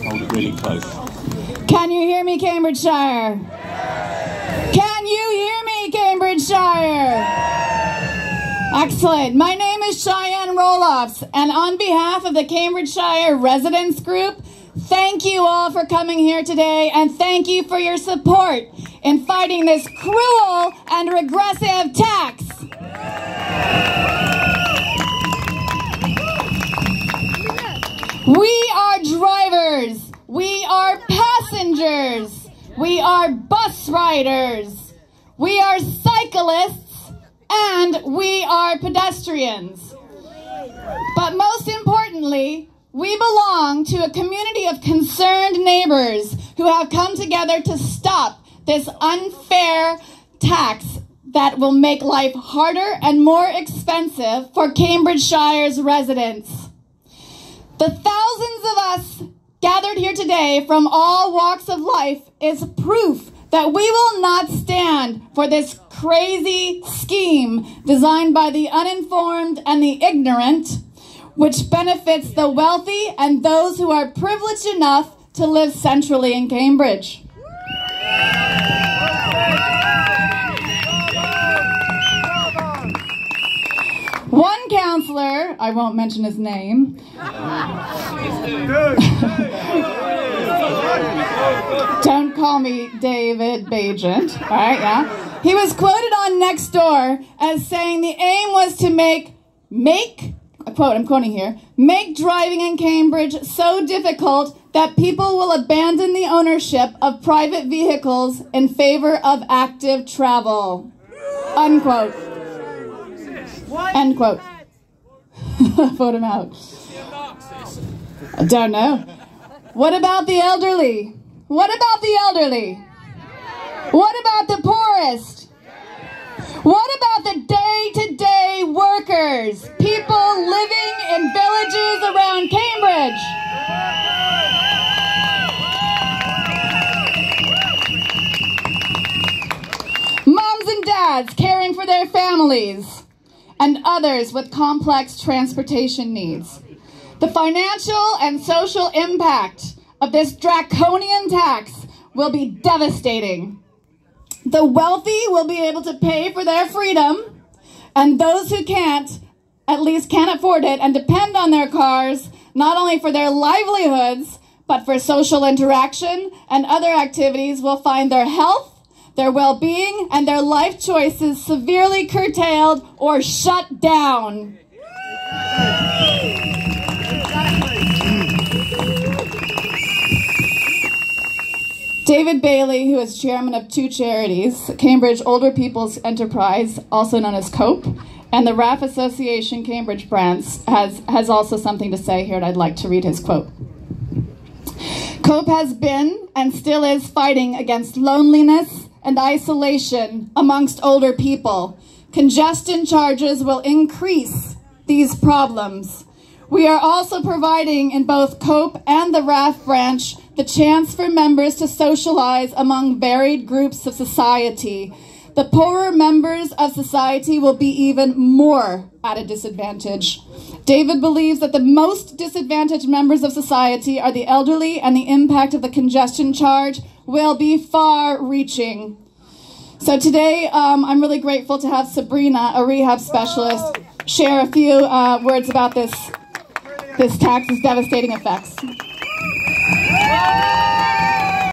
Hold it really close. Can you hear me, Cambridgeshire? Can you hear me, Cambridgeshire? Excellent. My name is Shyanne Roeloffs, and on behalf of the Cambridgeshire Residents Group, thank you all for coming here today, and thank you for your support in fighting this cruel and regressive tax. We are drivers, we are passengers, we are bus riders, we are cyclists, and we are pedestrians. But most importantly, we belong to a community of concerned neighbors who have come together to stop this unfair tax that will make life harder and more expensive for Cambridgeshire's residents. The thousands of us gathered here today from all walks of life is proof that we will not stand for this crazy scheme designed by the uninformed and the ignorant, which benefits the wealthy and those who are privileged enough to live centrally in Cambridge. One councillor, I won't mention his name, don't call me David Bajent, all right, yeah? He was quoted on Nextdoor as saying the aim was to make, quote, I'm quoting here, make driving in Cambridge so difficult that people will abandon the ownership of private vehicles in favor of active travel, unquote. End quote. Vote him out. I don't know. What about the elderly? What about the elderly? What about the poorest? What about the day-to-day workers? People living in villages around Cambridge? Moms and dads caring for their families, and others with complex transportation needs. The financial and social impact of this draconian tax will be devastating. The wealthy will be able to pay for their freedom, and those who can't, at least can't afford it and depend on their cars, not only for their livelihoods, but for social interaction and other activities, will find their health, their well-being, and their life choices severely curtailed or shut down. David Bailey, who is chairman of two charities, Cambridge Older People's Enterprise, also known as COPE, and the RAF Association Cambridge branch, has also something to say here, and I'd like to read his quote. COPE has been and still is fighting against loneliness and isolation amongst older people. Congestion charges will increase these problems. We are also providing in both COPE and the RAF branch the chance for members to socialize among varied groups of society. The poorer members of society will be even more at a disadvantage. David believes that the most disadvantaged members of society are the elderly, and the impact of the congestion charge will be far-reaching. So today, I'm really grateful to have Sabrina, a rehab specialist, share a few words about this tax's devastating effects.